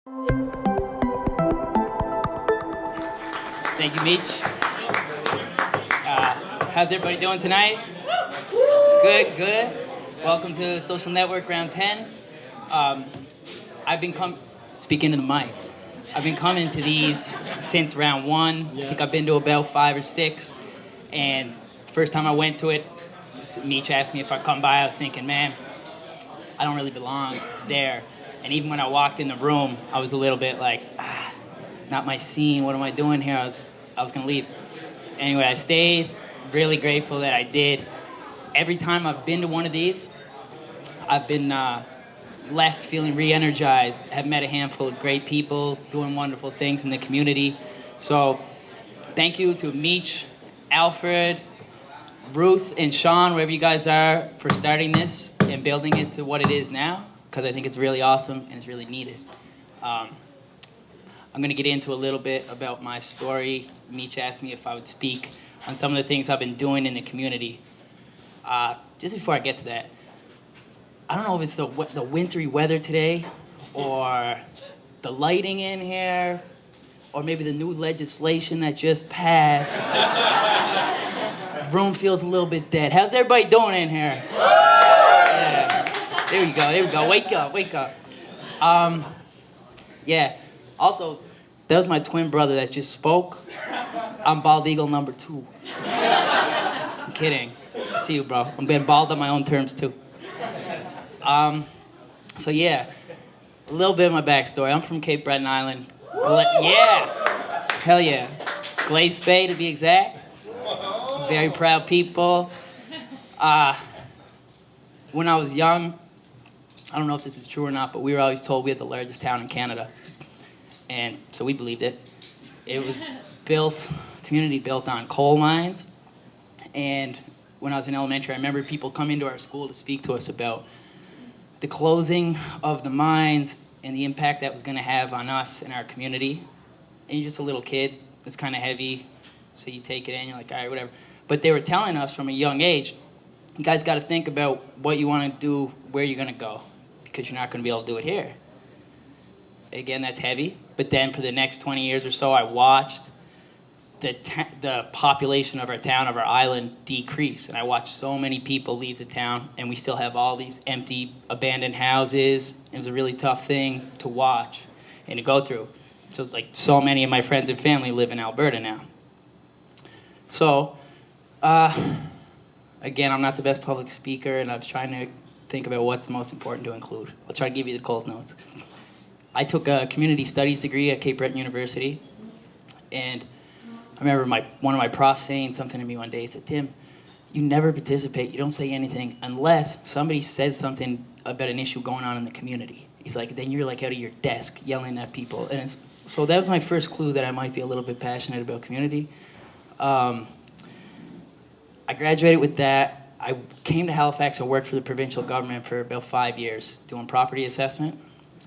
Thank you, Meech. How's everybody doing tonight? Good, good. Welcome to Social Network Round 10. I've been speaking to the mic. I've been coming to these since round 1. I think I've been to about 5 or 6. And first time I went to it, Meech asked me if I'd come by. I was thinking, man, I don't really belong there. And even when I walked in the room, I was a little bit like, not my scene. What am I doing here? I was gonna leave. Anyway, I stayed. Really grateful that I did. Every time I've been to one of these, I've been left feeling re-energized. Have met a handful of great people doing wonderful things in the community. So, thank you to Meech, Alfred, Ruth, and Sean, wherever you guys are, for starting this and building it to what it is now, because I think it's really awesome and it's really needed. I'm going to get into a little bit about my story. Meech asked me if I would speak on some of the things I've been doing in the community. Just before I get to that, I don't know if it's the wintry weather today, or the lighting in here, or maybe the new legislation that just passed. The room feels a little bit dead. How's everybody doing in here? Yeah. There we go. Wake up. Yeah. Also, that was my twin brother that just spoke. I'm bald eagle number 2. I'm kidding. I see you, bro. I'm being bald on my own terms, too. So yeah, a little bit of my backstory. I'm from Cape Breton Island. Yeah. Hell yeah. Glace Bay, to be exact. Very proud people. When I was young, I don't know if this is true or not, but we were always told we had the largest town in Canada. And so we believed it. It was community built on coal mines. And when I was in elementary, I remember people coming to our school to speak to us about the closing of the mines and the impact that was going to have on us and our community. And you're just a little kid. It's kind of heavy. So you take it in, you're like, all right, whatever. But they were telling us from a young age, you guys got to think about what you want to do, where you're going to go, because you're not going to be able to do it here. Again, that's heavy. But then for the next 20 years or so, I watched the population of our town, of our island, decrease. And I watched so many people leave the town, and we still have all these empty, abandoned houses. It was a really tough thing to watch and to go through. So it's like so many of my friends and family live in Alberta now. So, again, I'm not the best public speaker, and I was trying to think about what's most important to include. I'll try to give you the cold notes. I took a community studies degree at Cape Breton University, and I remember one of my profs saying something to me one day. He said, Tim, you never participate, you don't say anything unless somebody says something about an issue going on in the community. He's like, then you're like out of your desk yelling at people. And so that was my first clue that I might be a little bit passionate about community. I graduated with that. I came to Halifax and worked for the provincial government for about 5 years doing property assessment.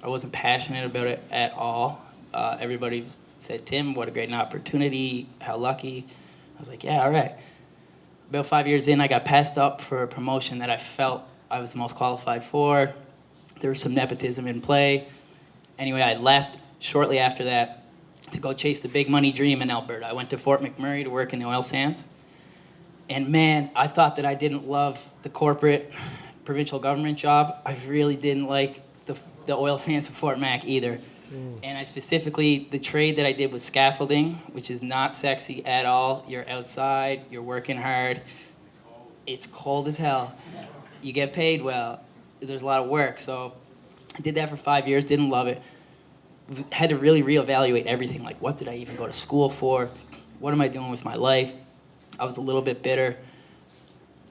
I wasn't passionate about it at all. Everybody said, Tim, what a great opportunity, how lucky. I was like, yeah, all right. About 5 years in, I got passed up for a promotion that I felt I was the most qualified for. There was some nepotism in play. Anyway, I left shortly after that to go chase the big money dream in Alberta. I went to Fort McMurray to work in the oil sands. And man, I thought that I didn't love the corporate provincial government job. I really didn't like the oil sands of Fort Mac either. And I specifically, the trade that I did was scaffolding, which is not sexy at all. You're outside, you're working hard. It's cold as hell. You get paid well. There's a lot of work. So I did that for 5 years, didn't love it. Had to really reevaluate everything. Like, what did I even go to school for? What am I doing with my life? I was a little bit bitter.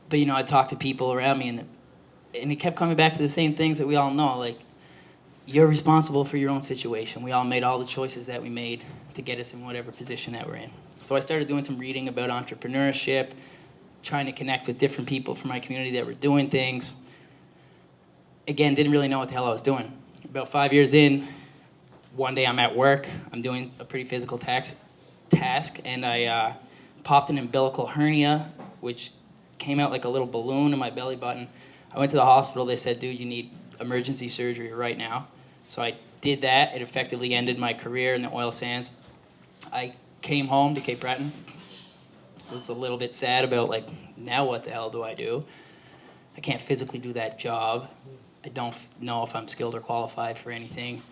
But, I talked to people around me, and it kept coming back to the same things that we all know. Like, you're responsible for your own situation. We all made all the choices that we made to get us in whatever position that we're in. So I started doing some reading about entrepreneurship, trying to connect with different people from my community that were doing things. Again, didn't really know what the hell I was doing. About 5 years in, one day I'm at work. I'm doing a pretty physical task, and I popped an umbilical hernia, which came out like a little balloon in my belly button. I went to the hospital. They said, dude, you need emergency surgery right now. So I did that. It effectively ended my career in the oil sands. I came home to Cape Breton. Was a little bit sad about, like, now what the hell do I do? I can't physically do that job. I don't know if I'm skilled or qualified for anything.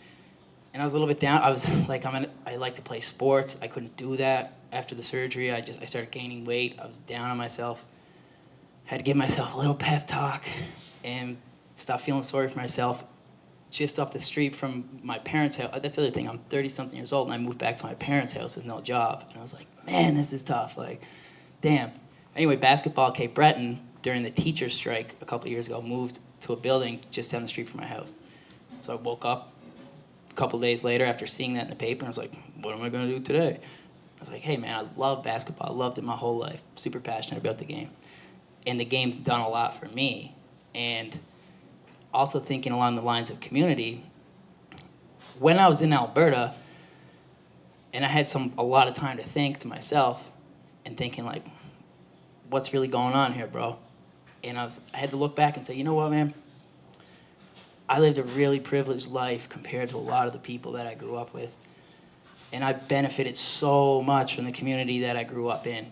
And I was a little bit down. I was like, I like to play sports. I couldn't do that after the surgery. I started gaining weight. I was down on myself. Had to give myself a little pep talk and stop feeling sorry for myself. Just off the street from my parents' house. That's the other thing. I'm 30-something years old, and I moved back to my parents' house with no job. And I was like, man, this is tough. Like, damn. Anyway, basketball Cape Breton, during the teacher's strike a couple years ago, moved to a building just down the street from my house. So I woke up a couple days later after seeing that in the paper, and I was like, what am I going to do today? I was like, hey, man, I love basketball. I loved it my whole life. Super passionate about the game. And the game's done a lot for me. And also thinking along the lines of community, when I was in Alberta, and I had a lot of time to think to myself, and thinking, like, what's really going on here, bro? And I had to look back and say, you know what, man? I lived a really privileged life compared to a lot of the people that I grew up with. And I benefited so much from the community that I grew up in.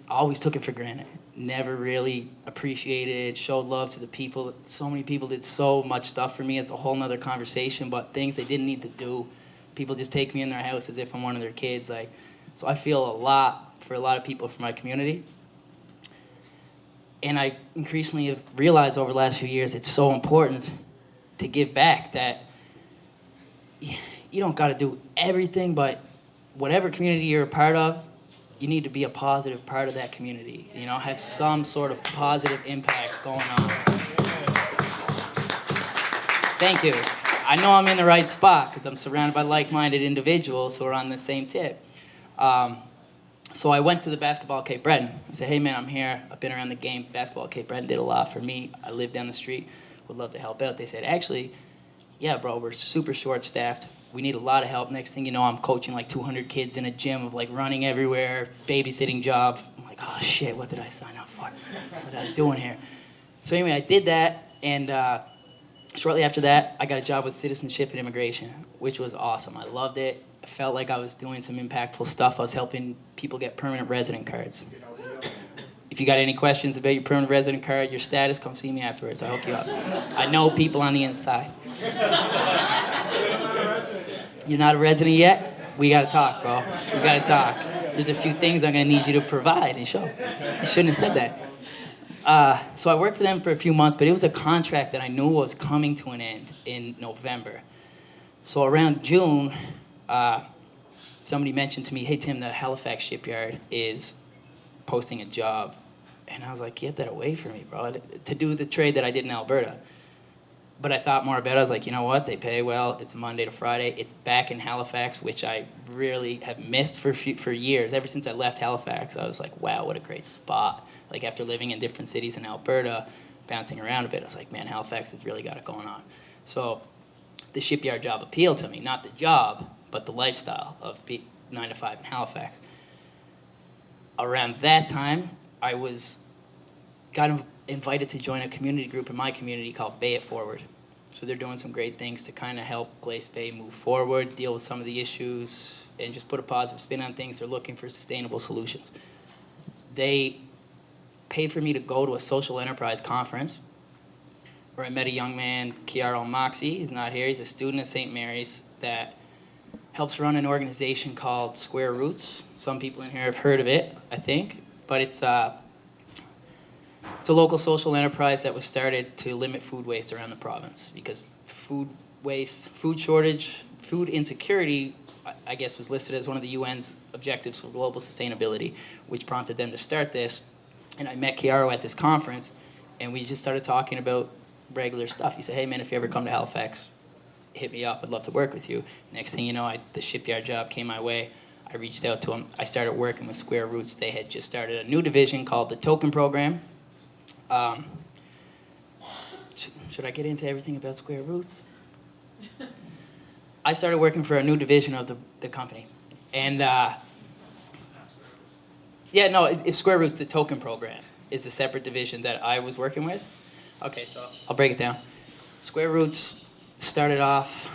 Always took it for granted. Never really appreciated, showed love to the people. So many people did so much stuff for me. It's a whole nother conversation, but things they didn't need to do. People just take me in their house as if I'm one of their kids. Like, so I feel a lot for a lot of people from my community. And I increasingly have realized over the last few years it's so important to give back, that you don't got to do everything, but whatever community you're a part of, you need to be a positive part of that community. You know, have some sort of positive impact going on. Thank you. I know I'm in the right spot because I'm surrounded by like-minded individuals who are on the same tip. So I went to the basketball Cape Breton. I said, hey, man, I'm here. I've been around the game. Basketball Cape Breton did a lot for me. I live down the street. Would love to help out. They said, actually, yeah, bro, we're super short-staffed. We need a lot of help. Next thing you know, I'm coaching like 200 kids in a gym of like running everywhere, babysitting job. I'm like, oh, shit, what did I sign up for? What am I doing here? So anyway, I did that, and shortly after that, I got a job with Citizenship and Immigration, which was awesome. I loved it. I felt like I was doing some impactful stuff. I was helping people get permanent resident cards. If you got any questions about your permanent resident card, your status, come see me afterwards. I'll hook you up. I know people on the inside. You're not a resident yet? We gotta talk, bro. We gotta talk. There's a few things I'm gonna need you to provide and show. You shouldn't have said that. So I worked for them for a few months, but it was a contract that I knew was coming to an end in November. So around June, somebody mentioned to me, hey, Tim, the Halifax shipyard is posting a job. And I was like, get that away from me, bro, to do the trade that I did in Alberta. But I thought more about it. I was like, you know what? They pay well. It's Monday to Friday. It's back in Halifax, which I really have missed for years. Ever since I left Halifax, I was like, wow, what a great spot. Like, after living in different cities in Alberta, bouncing around a bit, I was like, man, Halifax has really got it going on. So the shipyard job appealed to me. Not the job, but the lifestyle of 9 to 5 in Halifax. Around that time, I got invited to join a community group in my community called Bay It Forward. So they're doing some great things to kind of help Glace Bay move forward, deal with some of the issues, and just put a positive spin on things. They're looking for sustainable solutions. They paid for me to go to a social enterprise conference where I met a young man, Kiara Moxie. He's not here. He's a student at St. Mary's that helps run an organization called Square Roots. Some people in here have heard of it, I think. But it's a local social enterprise that was started to limit food waste around the province, because food waste, food shortage, food insecurity, I guess, was listed as one of the UN's objectives for global sustainability, which prompted them to start this. And I met Kiara at this conference, and we just started talking about regular stuff. He said, hey, man, if you ever come to Halifax, hit me up. I'd love to work with you. Next thing you know, the shipyard job came my way. I reached out to him. I started working with Square Roots. They had just started a new division called the Token Program. Should I get into everything about Square Roots? I started working for a new division of the company. And it's Square Roots, the Token Program, is the separate division that I was working with. Okay, so I'll break it down. Square Roots started off,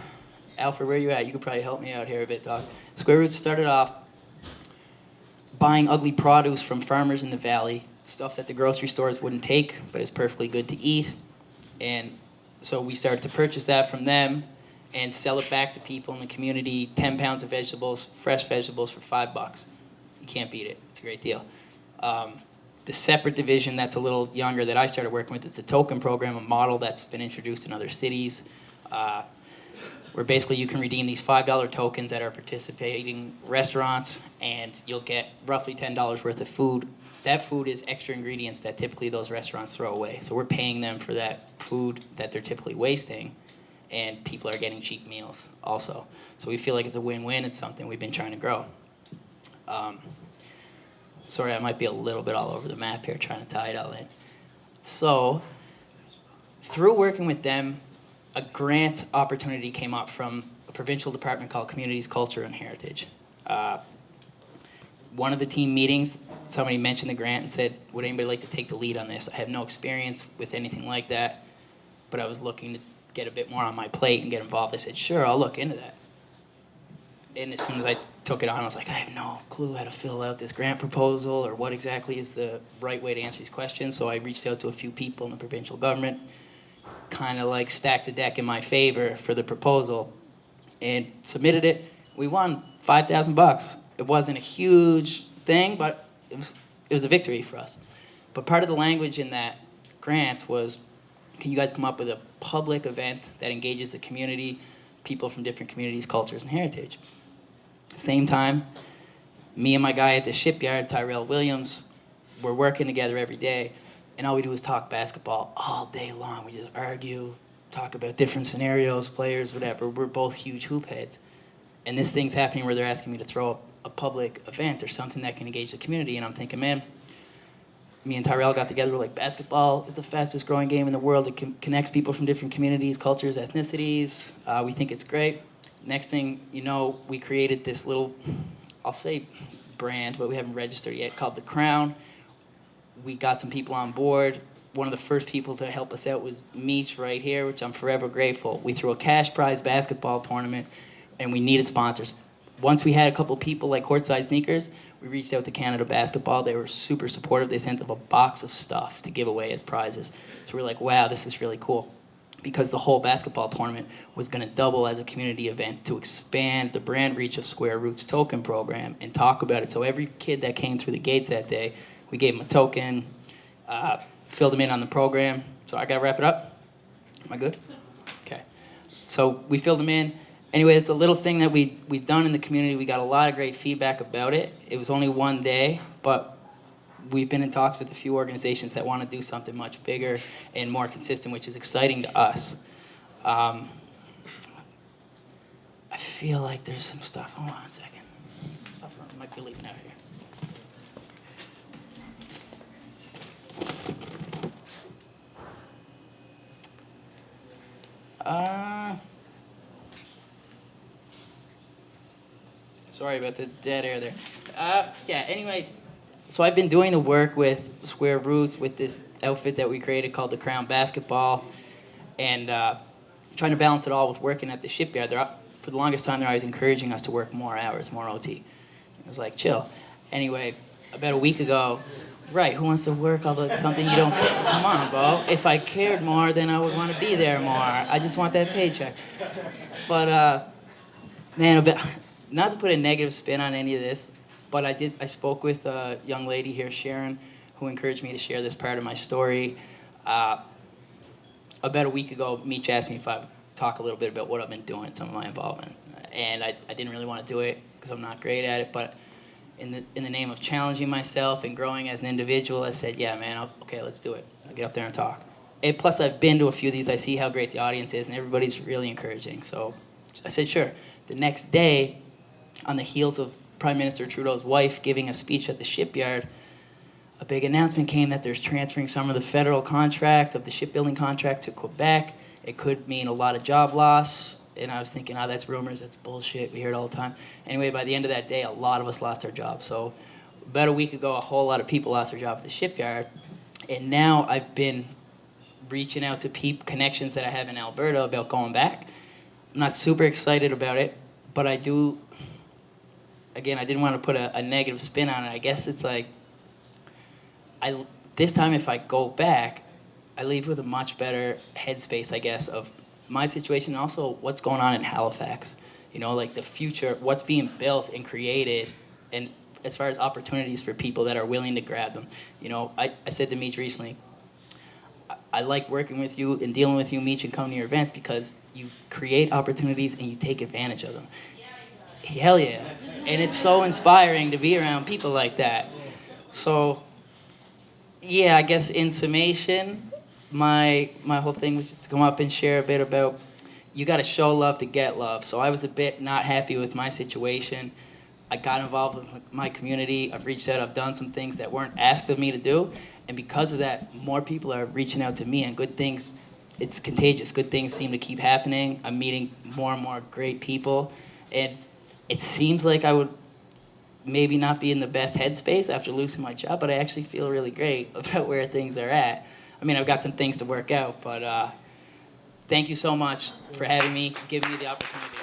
Alfred, where you at? You could probably help me out here a bit, dog. Square Roots started off buying ugly produce from farmers in the valley, stuff that the grocery stores wouldn't take, but is perfectly good to eat. And so we started to purchase that from them and sell it back to people in the community, 10 pounds of vegetables, fresh vegetables for $5. You can't beat it. It's a great deal. The separate division that's a little younger that I started working with is the token program, a model that's been introduced in other cities, where basically you can redeem these $5 tokens at our participating restaurants, and you'll get roughly $10 worth of food. That food is extra ingredients that typically those restaurants throw away. So we're paying them for that food that they're typically wasting, and people are getting cheap meals also. So we feel like it's a win-win. It's something we've been trying to grow. Sorry, I might be a little bit all over the map here trying to tie it all in. So through working with them, a grant opportunity came up from a provincial department called Communities, Culture, and Heritage. One of the team meetings, somebody mentioned the grant and said, would anybody like to take the lead on this? I have no experience with anything like that, but I was looking to get a bit more on my plate and get involved. I said, sure, I'll look into that. And as soon as I took it on, I was like, I have no clue how to fill out this grant proposal or what exactly is the right way to answer these questions. So I reached out to a few people in the provincial government, kind of like stacked the deck in my favor for the proposal, and submitted it. We won $5,000. It wasn't a huge thing, but it was a victory for us. But part of the language in that grant was, can you guys come up with a public event that engages the community, people from different communities, cultures, and heritage? Same time, me and my guy at the shipyard, Tyrell Williams, we're working together every day, and all we do is talk basketball all day long. We just argue, talk about different scenarios, players, whatever. We're both huge hoop heads. And this thing's happening where they're asking me to throw up a public event or something that can engage the community, and I'm thinking, man, me and Tyrell got together, we're like, basketball is the fastest growing game in the world. It connects people from different communities, cultures, ethnicities. We think it's great. Next thing you know, we created this little, I'll say brand, but we haven't registered yet, called The Crown. We got some people on board. One of the first people to help us out was Meech right here, which I'm forever grateful. We threw a cash prize basketball tournament, and we needed sponsors. Once we had a couple people like Courtside Sneakers, we reached out to Canada Basketball. They were super supportive. They sent us a box of stuff to give away as prizes. So we're like, wow, this is really cool. Because the whole basketball tournament was going to double as a community event to expand the brand reach of Square Roots token program and talk about it. So every kid that came through the gates that day, we gave them a token, filled them in on the program. So I got to wrap it up? Am I good? Okay. So we filled them in. Anyway, it's a little thing that we've done in the community. We got a lot of great feedback about it. It was only one day, but we've been in talks with a few organizations that want to do something much bigger and more consistent, which is exciting to us. I feel like there's some stuff. Hold on a second. Some stuff I might be leaving out here. Sorry about the dead air there. Yeah, anyway, so I've been doing the work with Square Roots with this outfit that we created called the Crown Basketball, and trying to balance it all with working at the shipyard. For the longest time, they're always encouraging us to work more hours, more OT. I was like, chill. Anyway, about a week ago, right, who wants to work although it's something you don't care? Come on, bro. If I cared more, then I would want to be there more. I just want that paycheck. But, man, not to put a negative spin on any of this, but I spoke with a young lady here, Sharon, who encouraged me to share this part of my story. About a week ago, Meech asked me if I would talk a little bit about what I've been doing, some of my involvement. And I didn't really want to do it because I'm not great at it, but in the name of challenging myself and growing as an individual, I said, yeah, man, okay, let's do it. I'll get up there and talk. And plus, I've been to a few of these. I see how great the audience is, and everybody's really encouraging. So I said, sure. The next day, on the heels of Prime Minister Trudeau's wife giving a speech at the shipyard, a big announcement came that there's transferring some of the federal contract, of the shipbuilding contract, to Quebec. It could mean a lot of job loss. And I was thinking, oh, that's rumors, that's bullshit, we hear it all the time. Anyway, by the end of that day, a lot of us lost our jobs. So about a week ago, a whole lot of people lost their job at the shipyard. And now I've been reaching out to connections that I have in Alberta about going back. I'm not super excited about it, but I do. Again, I didn't want to put a negative spin on it. I guess it's like, this time if I go back, I leave with a much better headspace, I guess, of my situation and also what's going on in Halifax. You know, like the future, what's being built and created, and as far as opportunities for people that are willing to grab them. You know, I said to Meech recently, I like working with you and dealing with you, Meech, and coming to your events because you create opportunities and you take advantage of them. Hell yeah. And it's so inspiring to be around people like that. So, yeah, I guess in summation, my whole thing was just to come up and share a bit about you got to show love to get love. So I was a bit not happy with my situation. I got involved with my community. I've reached out. I've done some things that weren't asked of me to do. And because of that, more people are reaching out to me, and good things, it's contagious. Good things seem to keep happening. I'm meeting more and more great people. And it seems like I would maybe not be in the best headspace after losing my job, but I actually feel really great about where things are at. I mean, I've got some things to work out, but thank you so much for having me, giving me the opportunity.